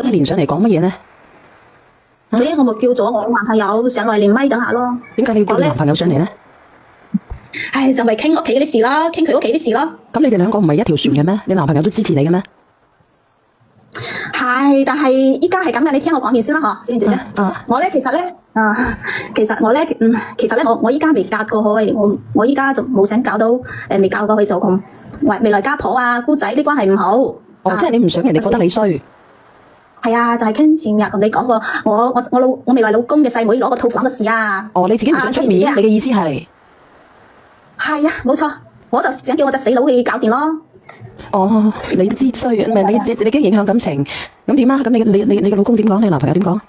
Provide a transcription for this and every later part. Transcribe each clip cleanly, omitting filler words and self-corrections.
你連上嚟講乜嘢呢？所以我咪叫咗我男朋友上嚟連咪等下咯。點解你要叫你男朋友上嚟呢？唉，就咪傾屋企嗰啲事咯，傾佢屋企啲事咯。咁你哋兩個唔係一條船嘅咩？你男朋友都支持你嘅咩？係，但係依家係咁嘅，你聽我講完先啦，嗬，小燕姐姐。我咧其實咧，我依家未嫁過去，我依家就冇想搞到未嫁過去就咁未來家婆啊姑仔啲關係唔好。即係你唔想人哋覺得你衰。係啊，就係傾前日同你講過，我未來老公嘅細妹攞個套房嘅事啊。你自己唔想出面，你嘅意思係？係啊，冇錯，我就想叫我隻死佬去搞掂咯。你都知衰，唔係你自己影響感情，咁點啊？咁你嘅老公點講？你男朋友點講？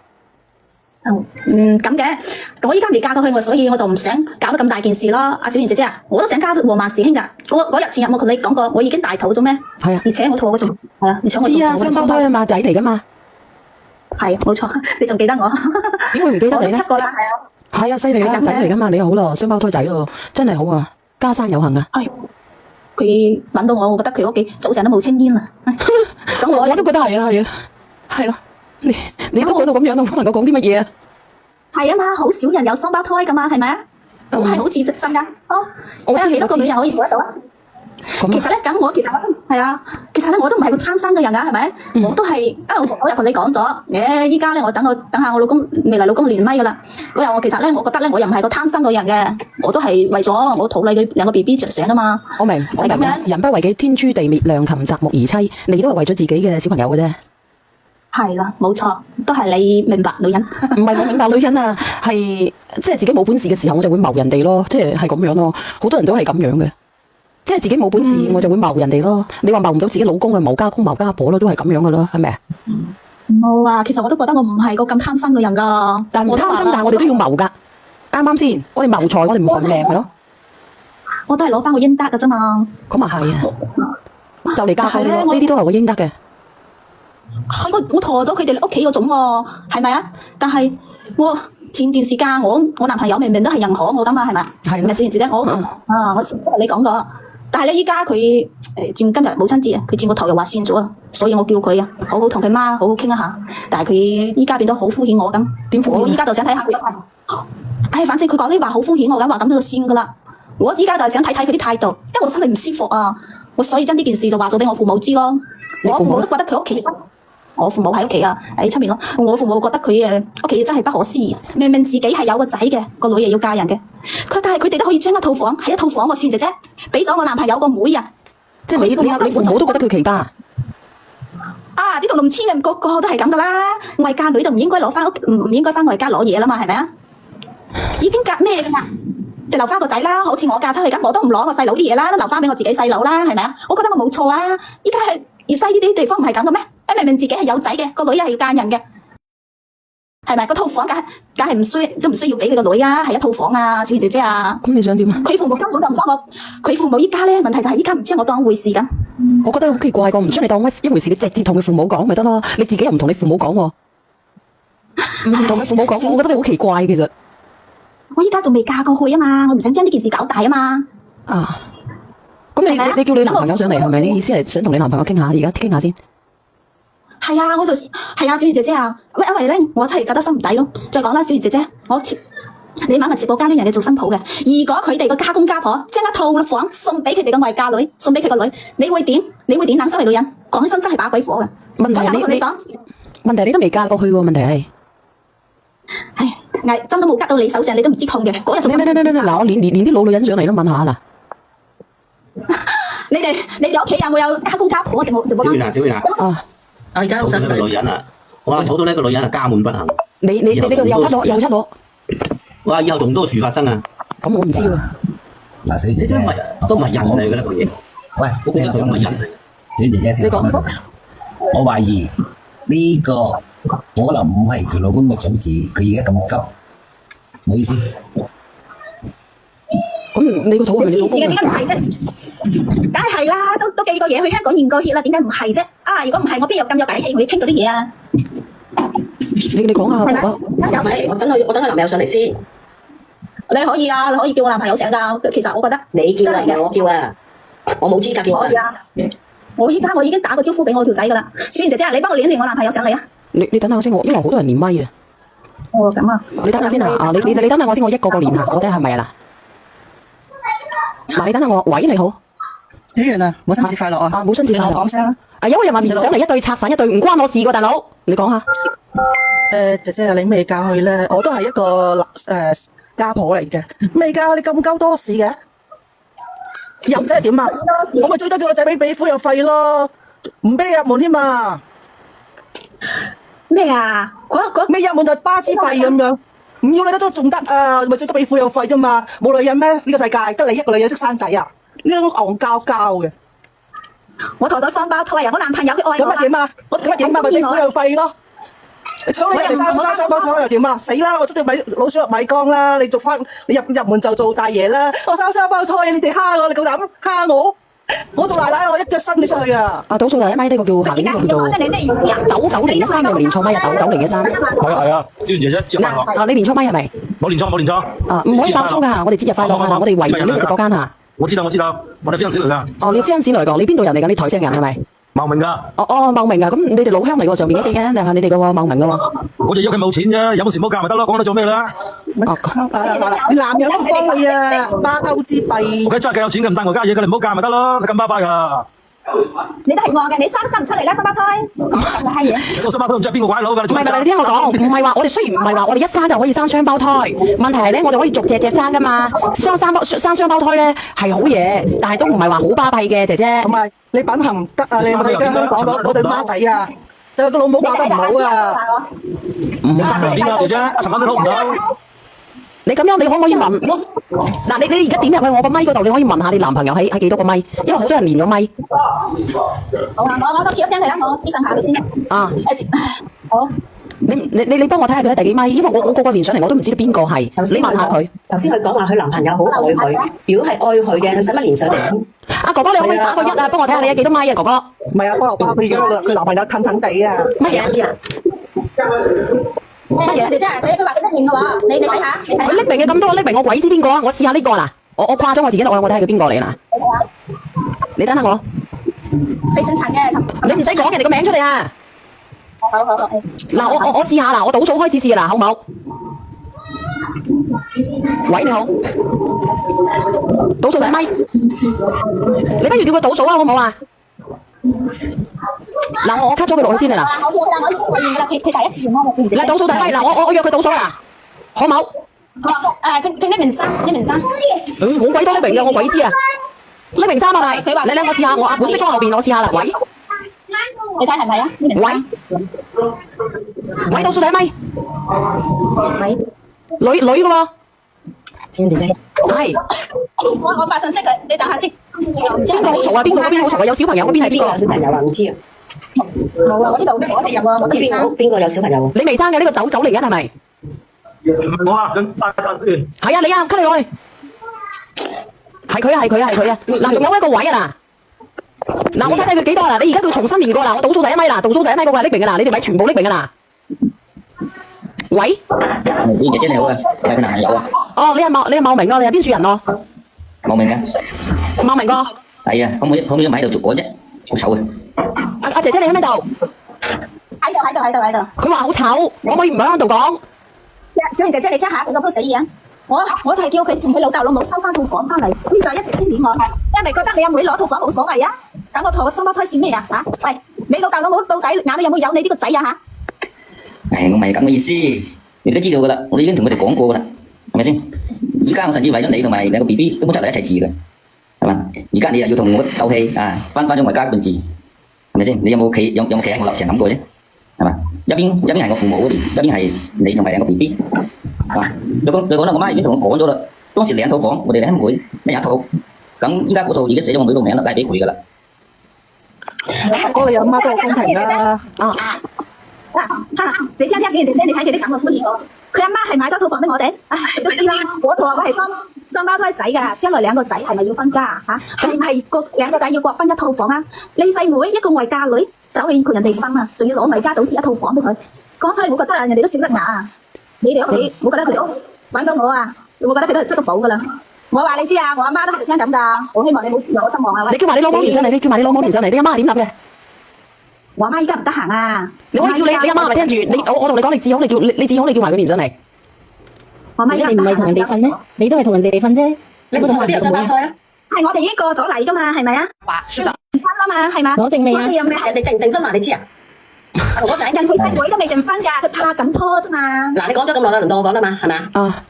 咁嘅，我依家未嫁過去，所以我就唔想搞得咁大件事咯。阿小燕姐姐啊，我都想家和萬事興噶。嗰日前日我同你講過，我已經大肚咗咩？係啊，而且我肚我仲係啊，而且我知啊，雙胞胎啊嘛，仔嚟噶嘛。係冇錯，你仲記得我？點會唔記得你咧？我7個啦，係啊。係啊，犀利啦，仔嚟噶嘛，你好咯，雙胞胎仔咯，真係好啊，家山有幸啊。佢揾到我，我覺得佢屋企早上都冇青煙啊。咁我都覺得係啊，係啊，係咯。你都講到咁樣，我唔能夠講啲乜嘢啊？係啊嘛，好少人有雙胞胎噶嘛，係咪啊？我係好自責心噶。我有幾多個女人可以做得到啊？其實咧，其實咧，我都唔係個貪生嘅人噶，係咪？我都係，我又同你講咗，依家咧，我等下我老公未來老公連咪噶啦。嗰日我其實咧，我覺得咧，我又唔係個貪生嘅人嘅，我都係為咗我肚裏嘅兩個 BB 着想啊嘛。我明，人不為己，天誅地滅，良禽擇木而棲。你都係為咗自己嘅小朋友嘅啫。係啦，冇錯，都係你明白女人。唔係我明白女人啊，係即係自己冇本事嘅時候，我就會謀人哋咯，即係咁樣咯。好多人都係咁樣嘅。即係自己冇本事，我就會謀人哋咯。你話謀唔到自己老公嘅，謀家公謀家婆咯，都係咁樣嘅咯，係咪啊？冇啊，其實我都覺得我唔係個咁貪生嘅人噶。但係唔貪心，但係我哋都要謀噶，啱啱先？我哋謀財，我哋唔謀命嘅咯。我都係攞翻我應得嘅啫嘛。咁啊係啊，就嚟嫁過咯，呢啲都係我應得嘅。係我陀咗佢哋屋企嗰種喎，係咪啊？但係我前段時間我男朋友明明都係認可我噶嘛，係咪？係咪先？自己我前都同你講過，但係咧依家佢佔今日母親節啊，佢轉個頭又話算咗啊，所以我叫佢啊，好好同佢媽好好傾一下。但係佢依家變得好敷衍我咁，點敷衍？我依家就想睇下佢，反正佢講啲話好敷衍我咁，話咁就算噶啦。我依家就係想睇睇佢啲態度，因為我心裏唔舒服啊，我所以將呢件事就話咗俾我父母知咯。我父母都覺得佢屋企。我父母喺屋企啊，喺出面咯。我父母覺得佢屋企真係不可思議，明明自己係有個仔嘅，個女又要嫁人嘅，但係佢哋都可以將一套房係一套房，我算姐姐俾咗我男朋友個妹啊。即係你父母都覺得佢奇葩啊？呢度農村嘅個個都係咁噶啦，外嫁女就唔應該攞翻屋，唔應該翻外家攞嘢啦嘛，係咪啊？已經隔咩噶啦？就留翻個仔啦，好似我嫁出去咁，我都唔攞我細佬啲嘢啦，都留翻俾我自己細佬啦，係咪啊？我覺得我冇錯啊，依家係而西呢啲地方唔係咁嘅咩？明明自己係有仔嘅，個女係要嫁人嘅，係咪？個套房梗係唔需要俾佢個女啊，係一套房啊，小燕姐姐啊。咁你想點啊？佢父母根本就唔當我，佢父母依家咧問題就係依家唔將我當回事咁。我覺得好奇怪個，唔將你當一回事，你直接同佢父母講咪得咯？你自己又唔同你父母講喎，唔同你父母講，我覺得你好奇怪其實。我依家仲未嫁過去啊嘛，我唔想將呢件事搞大啊嘛。咁你叫你男朋友上嚟係咪？你意思係想同你男朋友傾下，而家傾下先。係啊，係啊，小燕姐姐啊，因為咧我真係覺得心唔抵咯。再講啦，小燕姐姐，你問直播間啲人哋做新抱嘅，如果佢哋個家公家婆將一套房送俾佢哋個外嫁女，送俾佢個女，你會點？你會點諗？身為女人，講起身真係把鬼火嘅。問題你都未嫁過去喎，問題係，針都冇拮到你手上，你都唔知痛嘅。嗰日仲嗱，我連啲老女人上嚟都問下啦。你哋屋企有冇有家公家婆？小燕啊。而家好想個女人啊！哇，娶到呢個女人啊，家門不幸。你個又出攞。哇，以後仲多事發生啊！咁我唔知喎。嗱，小姐姐，都唔係人嚟嘅呢個嘢。喂，屋企都唔係人嚟。小姐姐先講。我懷疑呢個可能唔係佢老公嘅種子，佢而家咁急，唔好意思。咁你個肚係咪你老公啊？梗係啦，都寄過嘢去香港驗過血啦，點解唔係啫？如果唔係，我邊有咁有底氣同佢傾嗰啲嘢啊？你講下有咪？我等佢男朋友上嚟先。你可以啊，你可以叫我男朋友上噶。其實我覺得你叫啊，唔係我叫啊，我冇資格叫啊。我依家已經打個招呼俾我條仔噶啦。小燕姐姐，你幫我聯繫我男朋友上嚟啊！你等下先，因為好多人連咪啊。哦，咁啊。你等下先啊！你等下我先，我一個個連下，我睇下係咪啊嗱。嗱，你等下我，喂，你好。小圓啊，母親節快樂啊！母親節快樂。我講聲啊。有個人話連上嚟一對拆散一對，唔關我事㗎，大佬。你講下。姐姐啊，你未教佢咧，我都係一個家婆嚟嘅，未教你咁鳩多事嘅，又即係點啊？我咪最多叫個仔俾撫養費咯，唔俾你入門添嘛？咩啊？咩入門就巴之幣咁樣，唔要你都仲得啊？咪最多俾撫養費啫嘛，冇女人咩？呢個世界得你一個女人識生仔啊？呢種戇交交嘅，我陀咗雙胞胎啊！我男朋友佢愛我咁咪點啊？咁咪點啊？咪俾撫養費咯。你搶你人哋生雙胞胎又點啊？死啦！我捉條老鼠入米缸啦！你入門就做大爺啦！我生雙胞胎，你哋蝦我，你夠膽蝦我？我做奶奶，我一腳伸你出去啊！倒數第一咪呢個叫下年呢個叫做你咩意思啊9013定年錯咪啊？9013。係啊，小圓姐姐接翻我。你年錯咪係咪？冇連錯，冇連錯。唔可以爆粗㗎，我哋節日快樂啊！我哋維護呢個直播間啊！我知道，我哋 fans 嚟㗎。哦，你 fans 嚟㗎？你邊度人嚟㗎？你台城人係咪？茂名㗎。茂名啊！咁你哋老鄉嚟喎，上邊嗰啲嘅，定係你哋嘅喎？茂名㗎喎。我就要佢冇錢啫，有冇事唔好教咪得咯，講得做咩啦？你男人都唔幫你啊，巴鳩之幣。我梗係真係有錢嘅，唔帶我家嘢嘅，你唔好教咪得咯，你咁巴閉㗎。你都係我嘅，你生唔出嚟啦，雙胞胎。咁嘅閪嘢。個雙胞胎唔知係邊個拐佬㗎？唔係，你聽我講，唔係話我哋雖然唔係話我哋一生就可以生雙胞胎，問題係咧，我哋可以逐隻生㗎嘛。生雙胞胎咧係好嘢，但係都唔係話好巴閉嘅，姐姐。同埋你品行唔得啊！你咪跟香港我對孖仔啊，對個老母教得唔好啊！你生喺邊啊，姐姐？尋晚都攞唔到。你咁樣，你可唔可以問？嗱，你而家點入去我個咪嗰度？你可以問下你男朋友係幾多個咪？因為好多人連咗咪。好啊，我都叫咗聲佢啦，我諮詢下佢先。啊，好。你幫我睇下佢喺第幾咪？因為我個個連上嚟我都唔知道邊個係。你問下佢。頭先佢講話佢男朋友好愛佢，如果係愛佢嘅，佢使乜連上嚟？哥哥，你可唔可以打個1啊？幫我睇下你有幾多咪啊，哥哥。唔係啊，菠蘿包佢而家佢男朋友近近地啊。乜嘢知啊？乜嘢？姐姐，佢話佢得認嘅話，你睇下，你睇下。佢匿名嘅咁多，匿名我鬼知邊個啊？我試下呢個啦，我掛咗我自己落去，我睇下佢邊個嚟啦。你等下我。佢姓陳嘅。你唔使講人哋個名出嚟啊！好。嗱，我試下啦，我倒數開始試啦，好唔好？喂，你好。倒數第咪？你不如叫佢倒數啊，好唔好啊？嗱，我 cut 咗佢落去先啊嗱。我要㗎啦，佢第一次用我知唔知？嗱，倒數第咪？嗱，我約佢倒數啦，好唔好？佢匿名生。好鬼多匿名嘅，我鬼知啊！匿名3啊咪？佢話你我試下，我本色光後邊我試下啦，喂。你睇係咪啊？喂，倒數第一咪？喂。女嘅喎。係。我發信息佢，你等下先。邊個好嘈啊？邊個嗰邊好嘈啊？有小朋友嗰邊係邊個？有小朋友啊？唔知啊。冇啊！我呢度我只入啊，我知邊個有小朋友？你未生嘅呢個901係咪？唔係我啊，咁8係啊，你啊，cut你落去。係佢啊！嗱，仲有一個位啊嗱，我睇睇佢幾多啦？你而家叫重新連過啦，我倒數第一咪啦，倒數第一咪嗰個係匿名噶啦，你哋咪全部匿名噶啦。喂，小姐姐你好啊，係佢男朋友啊。哦，你係茂名啊？你係邊處人咯？茂名嘅。茂名個。係啊，可唔可以咪喺度續果啫？好醜啊！阿姐姐你喺邊度？喺度。佢話好醜，可唔可以唔喺度講？小賢姐姐，你聽下佢嗰鋪死嘢啊！我就係叫佢同佢老豆老母收翻套房翻嚟，咁就一直偏戀我，因為覺得你阿妹攞套房冇所謂啊！等我同個雙胞胎算咩啊？嚇！喂，你老豆老母到底眼裏有冇你呢個仔啊？嚇！我唔係咁嘅意思，你都知道噶啦，我已經同佢哋講過噶啦，係咪先？而家我甚至為咗你同埋兩個 BB 都冇出嚟一齊住嘅，係嘛？而家你又要同我鬥氣啊，翻咗外家嗰邊住，係咪先？你有冇企喺我立場諗過啫？係嘛？一邊係我父母嗰邊，一邊係你同埋兩個 BB。你講啦，我媽已經同我講咗啦，當時2套房，我哋兩妹一人一套，咁依家嗰套已經寫咗我妹個名啦，梗係俾佢噶啦。阿哥你阿媽都好公平啦。你聽小賢姐姐，你睇佢啲咁嘅歡喜我，佢阿媽係買咗套房俾我哋，你都知啦。我係雙胞胎仔㗎，將來2個仔係咪要分家啊？嚇，係2個仔要各分1套房啊？你細妹一個外嫁女，走去同人哋分啊，仲要攞外家倒貼1套房俾佢，講出嚟我覺得人哋都笑得牙啊！你哋屋企，我覺得佢哋揾到我啊，我覺得佢都係執到寶㗎啦。我話你知啊，我阿媽都成日聽咁㗎，我希望你冇讓我失望啊！你叫埋你老母連上嚟，你阿媽係點諗嘅？我阿媽依家唔得閒啊。你可以叫你阿媽係咪聽住？我同你講，你至好你至好你叫埋佢連上嚟。我阿媽依家你唔係同人哋瞓咩？你都係同人哋瞓啫。你唔同佢邊度雙胞胎啊？係我哋已經過咗嚟噶嘛，係咪啊？輸啦，分啦嘛，係嘛？攞證未啊我哋有咩人哋訂唔訂婚話你知啊？阿龍哥仔，人佢細妹都未訂婚㗎，佢拍緊拖啫嘛。嗱，你講咗咁耐啦，輪到我講啦嘛，係咪啊？啊，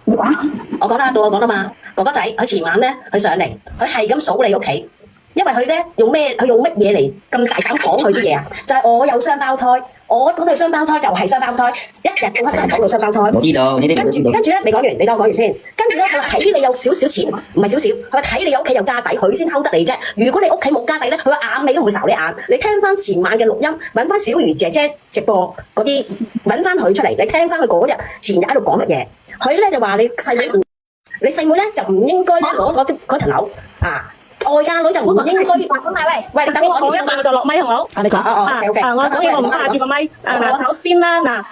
你講。我講啦，到我講啦嘛。哥哥仔，佢前晚咧，佢上嚟，佢係咁數你屋企，因為佢咧用乜嘢嚟咁大膽講佢啲嘢啊？就係我有雙胞胎，我講佢雙胞胎就係雙胞胎，一日到黑都係講到雙胞胎。我知道，呢啲我都知道。跟住咧，未講完，你等我講完先。跟住咧，佢話睇你有少少錢，唔係少少，佢話睇你屋企有家底，佢先溝得你啫。如果你屋企冇家底咧，佢話眼尾都唔會睄你眼。你聽翻前晚嘅錄音，揾翻小魚姐姐直播嗰啲，揾翻佢出嚟，你聽翻佢嗰日前日喺度講乜嘢。佢咧就話你細妹，你細妹咧就唔應該咧攞嗰層樓啊。外嫁女就唔應該。喂，你等我講完先我就落咪好唔好？你講。OK。我講嘢我唔揸住個咪。嗱，首先啦，嗱。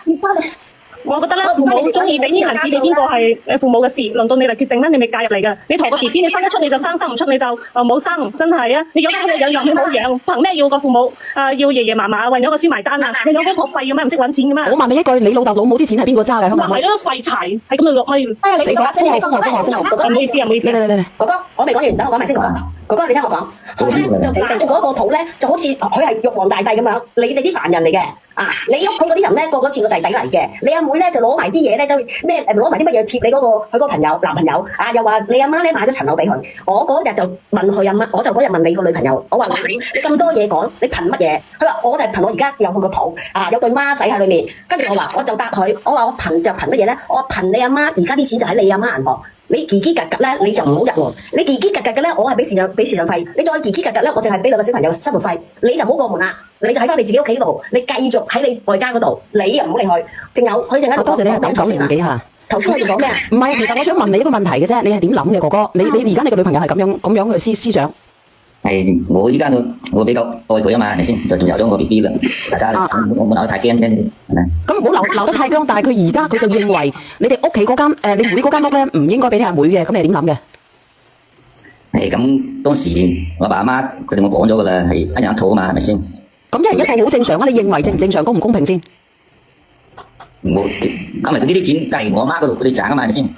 我覺得咧，父母中意俾啲銀紙俾邊個係父母嘅事，輪到你嚟決定啦，你咪介入嚟㗎。你同個 B B 你生得出你就生，生唔出你就冇生，真係啊！你養得起你養，你冇養，憑咩要個父母要爺爺嫲嫲為咗個孫埋單啊？你養嗰個廢嘅咩？唔識揾錢嘅咩？我問你一句，你老豆老母啲錢係邊個揸嘅？香港係咯，廢柴，係咁樣落咪。死講，唔好意思，唔好意思。嚟，哥哥，我未講完，等我講埋先講。哥哥，你聽我講，佢咧就拿住嗰個肚咧，就好似佢係玉皇大帝咁樣，你哋啲凡人嚟嘅。啊！你屋企嗰啲人咧，個個似個弟弟嚟嘅。你阿妹咧就攞埋啲嘢咧，就咩攞埋啲乜嘢貼你嗰佢嗰個朋友男朋友啊，又話你阿媽咧買咗層樓俾佢。我嗰日就問佢阿媽，我就嗰日問你個女朋友，我話你咁多嘢講，你憑乜嘢？佢話我就係憑我而家有佢個肚啊，有對孖仔喺裏面。跟住我話我就答佢，我話我憑就憑乜嘢咧？我話憑你阿媽而家啲錢就喺你阿媽銀行。你嘰嘰格格咧，你就唔好入喎。你嘰嘰格格嘅咧，我係俾贍養費。你再嘰嘰格格咧，我淨係俾兩個小朋友生活費。你就唔好過門啦，你就喺翻你自己屋企度，你繼續喺你外家嗰度，你又唔好離開。仲有佢哋喺度多謝你講年紀嚇。頭先我哋講咩啊？唔係，其實我想問你一個問題嘅啫，你係點諗嘅，哥哥？你而家你個女朋友係咁樣嘅思想？係我依家我比較愛佢啊嘛，係咪先？就仲有咗個 B B 啦，大家我冇鬧得太驚啫，係咪？咁唔好鬧得太僵，但係佢而家佢就認為你哋屋企嗰間你妹嗰間屋咧唔應該俾你阿妹嘅，咁你係點諗嘅？係咁，當時我阿爸阿媽佢哋我講咗噶啦，係一人一套啊嘛，係咪先？咁一人一套好正常啊！你認為正唔正常，公唔公平先？我咁咪呢啲錢都係我阿媽嗰度佢哋賺啊嘛，係咪先？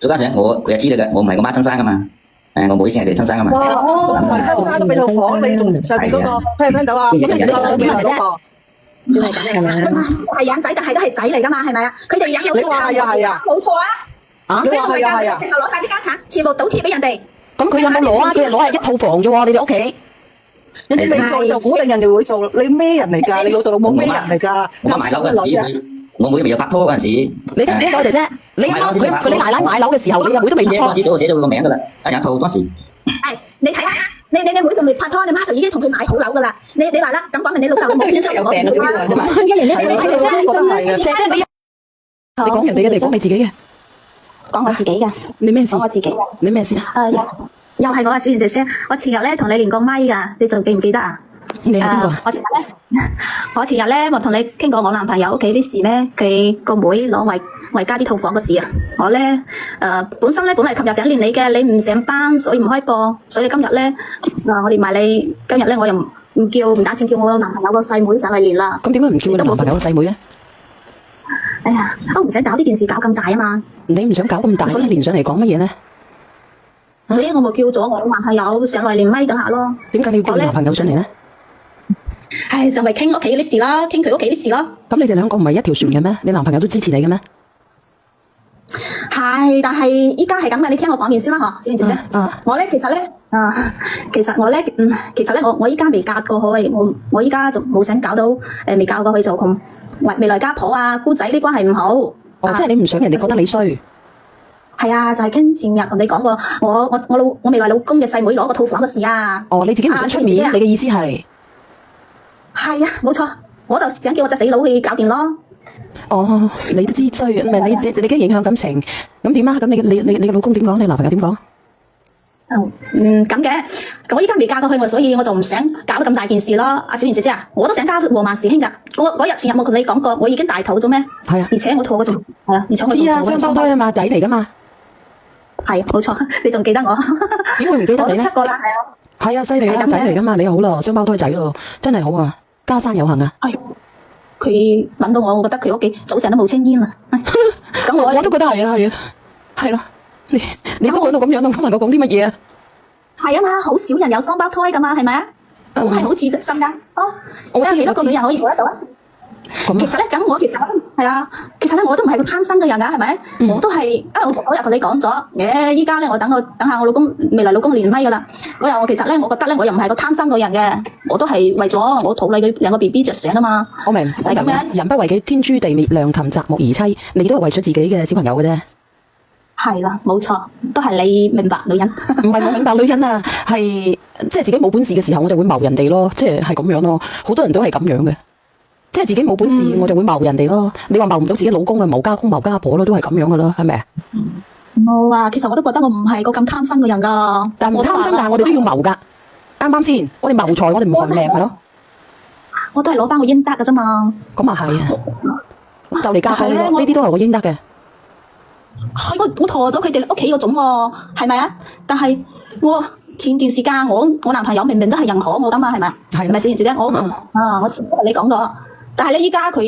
再加上佢又知道嘅，我唔係我媽親生噶嘛。我妹先係佢親生噶嘛。唔係親生都俾套房，你仲上邊嗰個聽唔聽到啊？咁你個邊係嗰個？你係咁係咪啊？係養仔，但係都係仔嚟噶嘛，係咪啊？佢哋養有你話係啊，冇錯啊。你話係啊，之後攞晒啲家產，全部倒貼俾人哋。咁佢有冇攞啊？佢攞係一套房啫喎，你哋屋企。人哋未做就估定人哋會做，你咩人嚟㗎？你老豆老母咩人嚟㗎？我媽買樓嗰陣時，我妹未有拍拖嗰陣時。你聽唔聽到姐姐？你奶奶買樓嘅時候，你阿妹都未拍拖。嗰陣時早寫咗佢個名㗎啦，一人一套嗰時。你睇下，你妹仲未拍拖，你媽就已經同佢買好樓噶啦。你話啦，咁講明你老豆老母一出有病啊！知唔知啊？真係。姐姐你講人哋嘅定講你自己嘅？講我自己嘅。你咩事？講我自己。你咩事啊？又係我啊，小賢姐姐。我前日咧同你連個咪噶，你仲記唔記得啊？你係邊個？我前日咧，我同你傾過我男朋友屋企啲事咧，佢個妹攞維家啲套房嘅事啊。我咧本身咧本嚟琴日想連你嘅，你唔上班，所以唔開播，所以今日咧我連埋你。今日咧我又唔打算叫我男朋友個細妹上嚟連啦。咁點解唔叫你男朋友個細妹咧？哎呀，我唔想搞呢件事搞咁大啊嘛。你唔想搞咁大，所以連上嚟講乜嘢咧？所以我咪叫咗我男朋友上嚟連咪等下咯。點解你要叫你男朋友上嚟咧？唉，就係傾屋企啲事啦，傾佢屋企啲事咯。咁你哋兩個唔係一條船嘅咩？你男朋友都支持你嘅咩？係，但係依家係咁嘅，你聽我講完先啦，嗬，小賢姐姐。我咧其實咧，我依家未嫁過去，我依家就冇想搞到未嫁過去就同未來家婆啊姑仔啲關係唔好。即係你唔想人哋覺得你衰。係啊，就係傾前日同你講過，我未來老公嘅細妹攞個套房嘅事啊。你自己唔想出面，你嘅意思係？係啊，冇錯，我就想叫我隻死佬去搞掂咯。你都知衰，唔係你驚影響感情，咁點啊？咁你個老公點講？你男朋友點講？咁嘅，我依家未嫁過去，所以我就唔想搞得咁大件事咯。阿小賢姐姐啊，我都想加和萬事興噶。嗰日前日我同你講過，我已經大肚咗咩？係啊，而且我肚嗰仲係啊，而且我知啊，雙胞胎啊嘛，仔嚟噶嘛。係冇錯，你仲記得我？點會唔記得你咧？我都7個啦，係啊。係啊，犀利啊，仔嚟噶嘛，你好咯，雙胞胎仔咯，真係好啊。家山有幸啊！哎，佢揾到我覺得佢屋企早成都冇青煙啦。咁我都覺得係啊，係啊，係啦。你都講到咁樣，咁能夠講啲乜嘢啊？係啊嘛，好少人有雙胞胎噶嘛，係咪啊？我係好自信㗎。我知幾多個女人可以做得到啊？其實咧，咁我其實係啊，其實咧我都唔係個貪生嘅人㗎，係咪？我都係，因為我日同你講咗，依家咧我等下我老公未來老公連麥㗎啦。嗰日我其實咧，我覺得咧我又唔係個貪生嘅人嘅，我都係為咗我肚裏嘅兩個 BB 着想啊嘛。我明，係咁樣。人不為己，天誅地滅，良禽擇木而棲。你都係為咗自己嘅小朋友嘅啫。係啦，冇錯，都係你明白女人。唔係我明白女人啊，係即係自己冇本事嘅時候，我就會謀人哋咯，即係咁樣咯。好多人都係咁樣嘅，即係自己冇本事，我就會謀人哋咯。你話謀唔到自己老公嘅，謀家公謀家婆咯，都係咁樣噶啦，係咪啊？冇啊，其實我都覺得我唔係個咁貪生嘅人噶。但係唔貪心，但係我哋都要謀噶，啱啱先？我哋謀財，我哋唔尋命係咯。我都係攞翻我應得噶啫嘛。咁啊係啊，就嚟嫁佢咯，呢啲都係我應得嘅。係我陀咗佢哋屋企嗰種喎，係咪啊？但係我前段時間我男朋友明明都係認可我噶嘛，係咪？係咪小賢姐姐？我前日你講過，但係咧依家佢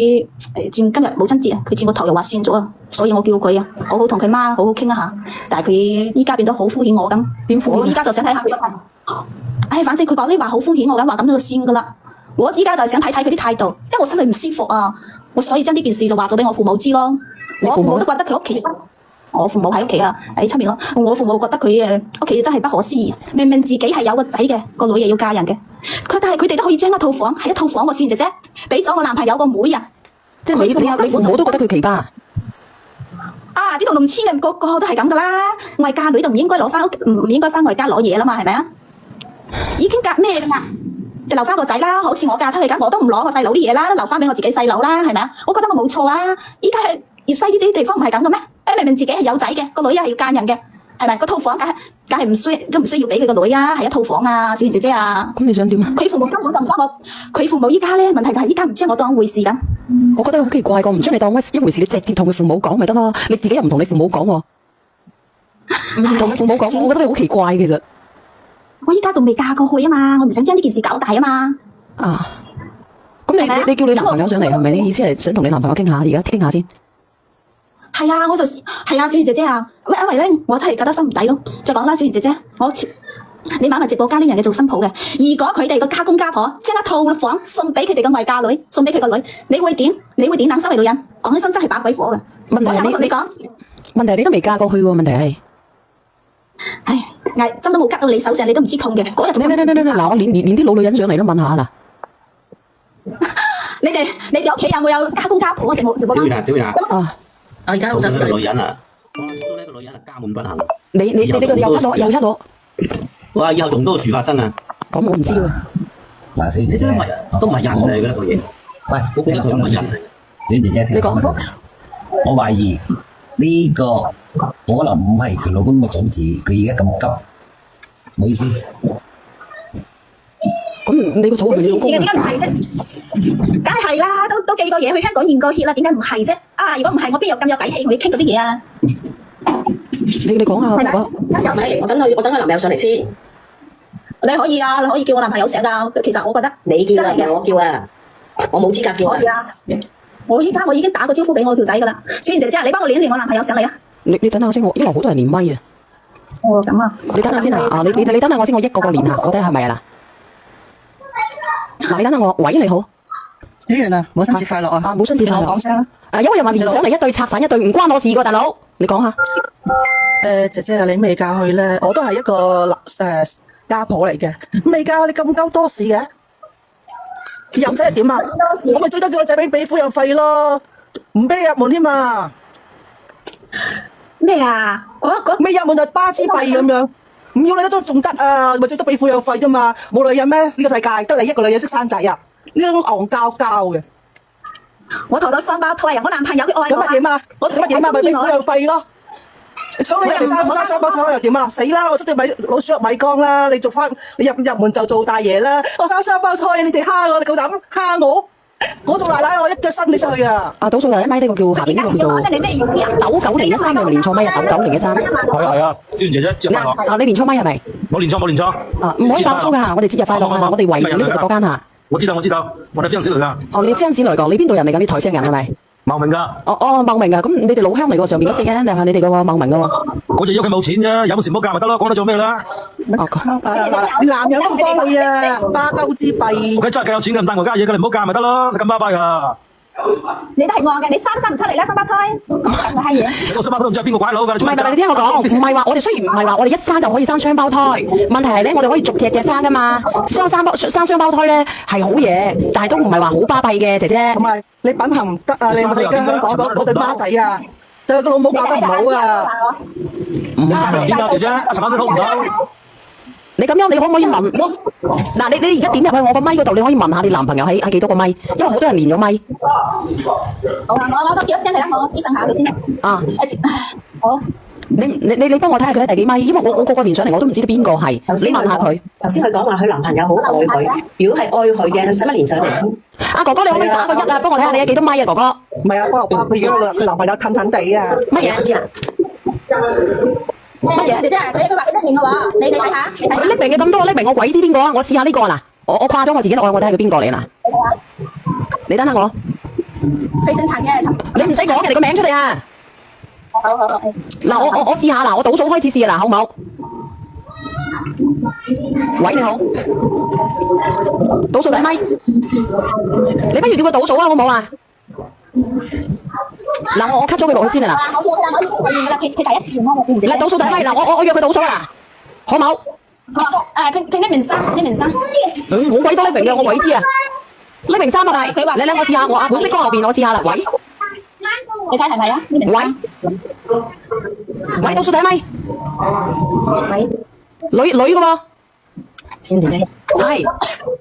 轉今日母親節啊，佢轉個頭又話算咗啊，所以我叫佢啊，好好同佢媽好好傾一下。但係佢依家變得好敷衍我咁，我依家就想睇下佢。唉，反正佢講呢話好敷衍我咁，話咁就算噶啦。我依家就想睇睇佢啲態度，因為我心裏唔舒服啊，我所以將呢件事就話咗俾我父母知咯。我父母都覺得佢屋企。我父母喺屋企啊，喺出面咯。我父母覺得佢屋企真係不可思議，明明自己係有個仔嘅，個女又要嫁人嘅，但係佢哋都可以將一套房係一套房個小姐姐俾咗我男朋友個妹啊！即係你父母都覺得佢奇葩啊！呢度農村嘅個個都係咁噶啦，外嫁女就唔應該攞翻屋，唔應該翻外家攞嘢啦嘛，係咪啊？已經嫁咩噶啦？就留翻個仔啦，好似我嫁出去咁，我都唔攞我細佬啲嘢啦，都留翻俾我自己細佬啦，係咪啊？我覺得我冇錯啊！依家係粵西呢啲地方唔係咁嘅咩？明明自己係有仔嘅，個女又係要嫁人嘅，係咪？個套房梗係唔需要俾佢個女啊，係一套房啊，小賢姐姐啊。咁你想點啊？佢父母根本就唔當我，佢父母依家咧問題就係依家唔將我當回事咁。我覺得好奇怪個，唔將你當一回事，你直接同佢父母講咪得咯？你自己又唔同你父母講喎，唔同你父母講，我覺得你好奇怪其實。我依家仲未嫁過去啊嘛，我唔想將呢件事搞大啊嘛。咁你叫你男朋友上嚟係咪？你意思係想同你男朋友傾下，而家傾下先。係啊，小賢姐姐啊，因為咧我真係覺得心唔抵咯。再講啦，小賢姐姐，你買埋直播間呢樣嘢做新抱嘅，如果佢哋個家公家婆將一套房送俾佢哋個外嫁女，送俾佢個女，你會點？你會點諗？身為女人，講起身真係把鬼火嘅。問題係你講，問題係你都未嫁過去喎。問題係，唉，針都冇拮到你手上，你都唔知痛嘅。嗰日仲嗱，我連啲老女人上嚟都問下嗱。你哋屋企有冇有家公家婆？直播間。小遠啊，我而家好想呢個女人啊，我覺得呢個女人係家門不幸。你又出攞。哇！以後仲多事發生啊！咁我唔知喎。嗱，小姐姐，都唔係人嚟嘅呢個嘢。喂，你講乜人？小姐姐，你講。我懷疑呢個可能唔係佢老公嘅種子，佢而家咁急，唔好意思。咁你個肚係咪你老公啊？點解唔係啫？梗係啦，都寄過嘢去香港驗過血啦，點解唔係啫？如果唔係，我邊有咁有底氣同你傾嗰啲嘢啊？你講下爸爸。我等佢男朋友上嚟先。你可以啊，你可以叫我男朋友上噶。其實我覺得你叫啊，唔係我叫啊，我冇資格叫啊。可以啊，我已經打個招呼俾我條仔噶啦。小賢姐姐，你幫我連我男朋友上嚟啊！你等下先，因為好多人連麥啊。咁啊。你等下先啊！你等下我先，我一個個連下，我睇下係咪啊嗱。你等下我，喂，你好。小圓啊，母親節快樂啊！母親節快樂。我講聲啦。有個人話連上嚟一對拆散一對，唔關我事噶，大佬。你講下。姐姐啊，你未嫁去咧，我都係一個家婆嚟嘅，未嫁你咁鳩多事嘅，入仔係點啊？我咪最多叫個仔俾撫養費咯，唔俾你入門添嘛？咩啊？未入門就巴支幣咁樣，唔要你都仲得啊？咪最多俾撫養費啫嘛，冇女人咩？呢個世界得你一個女人識生仔啊？呢種戇交交嘅，我陀咗雙胞胎啊！我男朋友佢愛我啊！咁乜嘢嘛？咪俾撫養費咯。你搶你入嚟生雙胞胎又點啊？死啦！我捉隻老鼠入米缸啦！你入門就做大爺啦！我生雙胞胎，你哋蝦我，你夠膽蝦我？我做奶奶，我一腳伸你出去啊！倒數第一咪呢個叫下邊呢個叫做你咩意思啊？99013你係咪連錯咪啊？99013。係啊，小賢姐姐接翻我。你連錯咪係咪？冇連錯。唔可以爆粗㗎，我哋節日快樂啊！我哋圍住呢個直播間啊！我知道，我哋 fans 嚟㗎，哦，你 fans 嚟講，你邊度人嚟㗎？你台城人係咪？茂名㗎。哦，茂名啊，咁你哋老鄉嚟喎，上邊嗰啲嘅，定係你哋個茂名㗎喎？我就要佢冇錢啫，有時唔好嫁咪得咯，講得做咩啦？哦，你男人都唔幫你啊，巴鳩之弊。我真係有錢嘅，唔帶我家嘢嘅，你唔好嫁咪得咯，你咁巴閉啊！你都係我嘅，你生唔出嚟啦，雙胞胎，咁嘅閪嘢。你個雙胞胎都唔知係邊個拐佬㗎？唔係，你聽我講，唔係話我哋雖然唔係話我哋一生就可以生雙胞胎，問題係咧，我哋可以逐隻生噶嘛。生雙胞胎咧係好嘢，但係都唔係話好巴閉嘅，姐姐。同埋你品行唔得啊！你哋香港嗰對孖仔啊，就係個老母教得唔好啊！唔你生點啊，姐姐？一層都好唔到。你咁樣，你可唔可以問？嗱，你而家點入去我個咪嗰度，你可以問下你男朋友係幾多個咪，因為好多人連咗咪。好啊，我都叫一聲佢啦，我諮詢下佢先啦。啊，好。你幫我睇下佢係第幾咪，因為我個個連上嚟我都唔知道邊個係，你問下佢。頭先佢講話佢男朋友好愛佢，如果係愛佢嘅，佢使乜連上嚟？阿哥哥，你可唔可以打個1啊？幫我睇下你有幾多咪啊，哥哥。唔係啊，幫我佢而家佢男朋友近近地啊。乜嘢？知啦。乜嘢？佢話佢得認嘅喎，你睇下，你睇下。匿名嘅咁多，匿名我鬼知邊個啊？我試下呢個啊嗱，我跨咗我自己落去，我睇下佢邊個嚟嗱。你等下我。佢姓陳嘅，你唔使講人哋個名出嚟啊！好。嗱，我試下嗱，我倒數開始試啊嗱，好唔好？喂，你好，倒數睇咪？你不如叫佢倒數啊，好唔好啊？嗱，我 cut 咗佢落去先啊嗱。我要㗎啦，佢第一次用我先唔知。嗱，倒數睇咪？嗱，我約佢倒數啊，好唔好？佢匿名3，匿名3。好鬼多匿名嘅，我鬼知啊！匿名3啊咪？佢話你我試下，我阿本色光後邊，我試下啦，喂。你睇係咪啊？喂，倒數睇咪？喂，女嘅喎。係。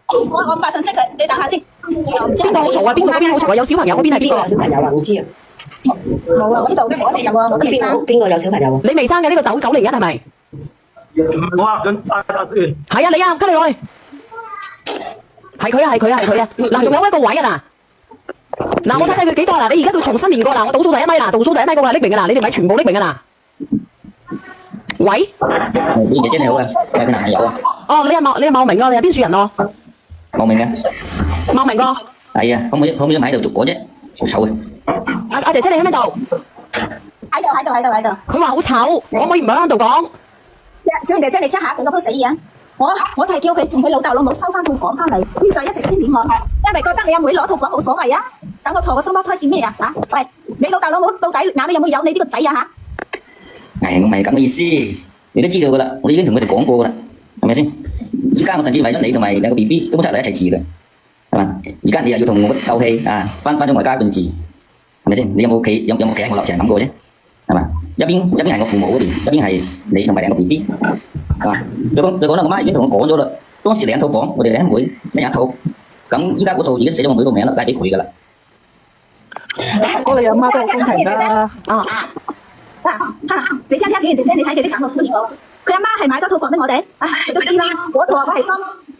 我發信息佢，你等下先。邊個好嘈啊？邊個嗰邊好嘈啊？有小朋友嗰邊係邊個？有小朋友啊？唔知啊。冇啊，我呢度嘅我隻有啊，我未生。邊個有小朋友啊？你未生嘅呢個901係咪？我啊，係啊，你啊，跟你落去。係佢啊！嗱，仲有一個位啊嗱，嗱我睇睇佢幾多嗱，你而家要重新練過嗱，我倒數第一咪嗱，倒數第一咪嗰個係匿名嘅嗱，你哋咪全部匿名嘅嗱。喂，邊姐姐你好啊，係佢男朋友啊，哦，你係茂名啊，你係邊處人咯？茂名嘅，茂名個，係啊，可唔可以喺度續果啫？好醜啊！阿姐姐你喺邊度？喺度。佢話好醜，可唔可以唔喺度講？小玲姐姐，你聽下佢嗰鋪死嘢。我就係叫佢同佢老豆老母收翻套房翻嚟，咁就一直偏我，因為覺得你阿妹攞套房冇所謂啊。等我陀個雙胞胎是咩啊？嚇，喂，你老豆老母到底眼裏有冇有你呢個仔啊？嚇？我唔係咁嘅意思，你都知道噶啦，我已經同佢哋講過噶啦，係咪先？而家我甚至為咗你同埋兩個 BB 都冇出嚟一齊住嘅，係嘛？而家你又要同我鬥氣啊，翻咗外家一半字，係咪先？你有冇企喺我立場諗過啫？係嘛？一邊係我父母嗰邊，一邊係你同埋兩個 BB。啊！你講啦，我媽已經同我講咗啦。當時2套房，我哋2妹一人一套。咁依家嗰套已經寫咗我妹個名啦，梗係俾佢噶啦。我哋阿媽都好公平啦。你聽小玲姐姐，你睇佢啲感覺歡迎我。佢阿媽係買咗套房俾我哋，你都知啦。我係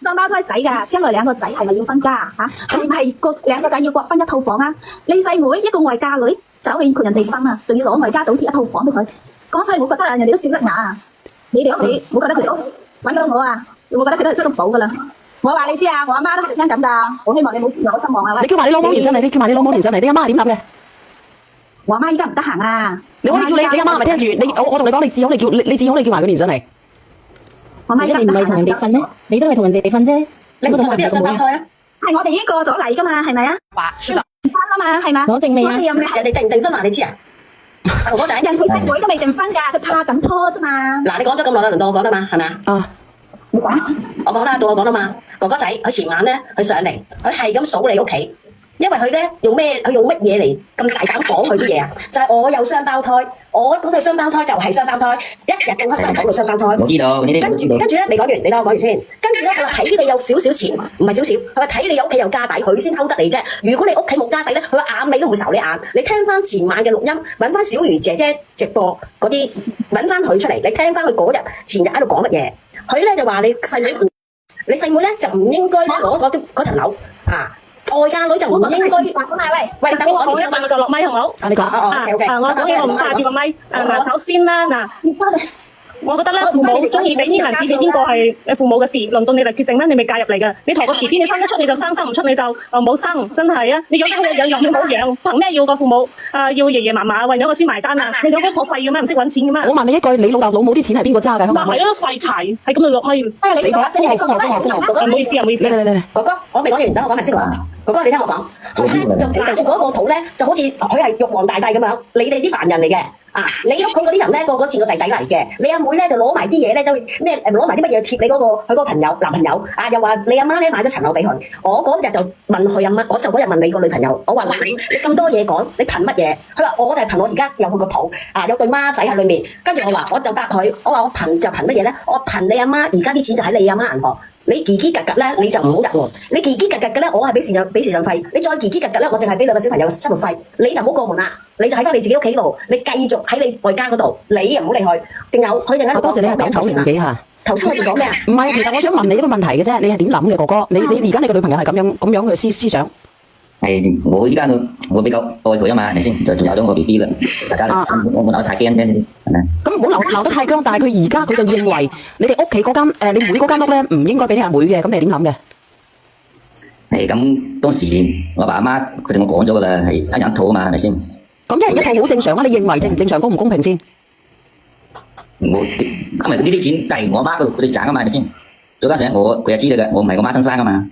雙胞胎仔㗎，將來2個仔係咪要分家嚇？係唔係2個仔要各分1套房啊？你細妹一個外嫁女，走去陪人哋分啊，仲要攞外家倒貼1套房俾佢。講出嚟，我覺得人哋都笑得啞啊！你哋屋企，我覺得佢揾到我啊！我覺得佢都係執到寶㗎啦。我話你知啊，我阿媽都成日咁㗎。我希望你冇讓我失望啊！你叫埋你老母連上嚟，你阿媽係點諗嘅？我阿媽依家唔得閒啊！你可以叫你阿媽係咪聽住？我同你講，你至好你叫埋佢連上嚟。我媽依家唔係同人哋瞓咩？你都係同人哋瞓啫。你唔同邊個雙胞胎咧？係我哋已經過咗嚟㗎嘛，係咪啊？結婚啊嘛，係嘛？攞證未啊？人哋訂唔訂婚啊？你知啊？阿哥仔，人佢細妹都未訂婚㗎，佢拍緊拖啫嘛。嗱，你講咗咁耐啦，輪到我講啦嘛，係咪啊？啊，你講。我講啦，到我講啦嘛。哥哥仔，佢前晚咧，佢上嚟，佢係咁數你屋企。因為佢咧用乜嘢嚟咁大膽講佢啲嘢啊？就係我有雙胞胎，我嗰對雙胞胎就係雙胞胎，一日到黑都係講到雙胞胎。我知道，呢啲跟住咧，你講完，你等我講完先。跟住咧，佢話睇你有少少錢，唔係少少，佢話睇你屋企有家底，佢先偷得你啫。如果你屋企冇家底咧，佢話眼尾都唔會睄你眼。你聽翻前晚嘅錄音，揾翻小魚姐姐直播嗰啲，揾翻佢出嚟，你聽翻佢嗰日前日喺度講乜嘢？佢咧就話你細妹咧就唔應該攞嗰層樓啊！外嫁女就唔應該喂，等我講完先我就落咪好唔好？你講。OK。我講嘢我唔帶住個咪。嗱，首先啦，嗱，我覺得咧，父母中意俾啲銀紙俾邊個係父母嘅事，輪到你嚟決定啦，你咪介入嚟㗎。你陀個 B B，你生得出你就生，生唔出你就冇生，真係啊！你養得好養，養唔好養，憑咩要個父母要爺爺嫲嫲為咗個孫埋單啊？你養嗰個廢嘅咩？唔識揾錢嘅咩？我問你一句，你老豆老母啲錢係邊個揸㗎？咪係咯，廢柴係咁就落咪。死講，唔好意思啊，唔好意思。嚟，哥哥，我未講完，等我講埋先。哥哥，你聽我講，佢咧就拿住嗰個肚咧，就好似佢係玉皇大帝咁樣，你哋啲凡人嚟嘅。啊！你屋企嗰啲人咧，個個似個弟弟嚟嘅。你阿妹咧就攞埋啲嘢咧，就咩攞埋啲乜嘢貼你嗰佢嗰個朋友男朋友啊，又話你阿媽咧買咗層樓俾佢。我嗰日就問佢阿媽，我就嗰日問你個女朋友，我話你咁多嘢講，你憑乜嘢？佢話我就係憑我而家有佢個肚啊，有對孖仔喺裏面。跟住我話我就答佢，我話我憑就憑乜嘢咧？我憑你阿媽而家啲錢就喺你阿媽銀行。你嘰嘰格格咧，你就唔好入喎。你嘰嘰格格嘅咧，我係俾時陣費。你再嘰嘰格格咧，我淨係俾兩個小朋友嘅生活費。你就唔好過門啦，你就喺翻你自己屋企度，你繼續喺你外家嗰度，你又唔好離開。仲有佢陣間多謝你係講年紀嚇。頭先我哋講咩啊？唔係，其實我想問你一個問題嘅啫，你係點諗嘅哥哥？你而家你個女朋友係咁樣嘅思想？係我依家我比較愛佢啊嘛，係咪先？就仲有咗個 B B 啦，大家我冇鬧得太驚啫，係咪？咁唔好鬧得太僵，但係佢而家佢就認為你哋屋企嗰間你妹嗰間屋咧唔應該俾你阿妹嘅，咁你係點諗嘅？係咁，當時我爸阿媽佢同我講咗噶啦，係一人一套啊嘛，係咪先？咁一人一套好正常啊！你認為正唔正常，公唔公平先？我因為呢啲錢都係我媽嗰度佢哋賺啊嘛，係咪先？再加上佢又知道嘅，我唔係我媽親生噶嘛。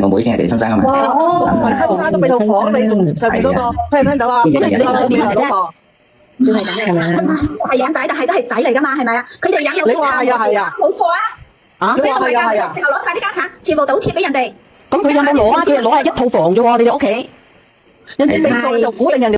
我妹先係佢哋親生啊嘛。哇！唔係親生都俾套房你，仲上面嗰個聽唔聽到啊？咁你兩邊係嗰個？要係咁嘅係咪？係養仔，但係都係仔嚟噶嘛，係咪啊？佢哋養有你話係啊係啊，冇錯啊！你話係啊係啊，之後攞晒啲家產，全部倒貼俾人哋。咁佢有冇攞啊？佢攞係一套房啫喎，你哋屋企。人哋未做就估定人哋。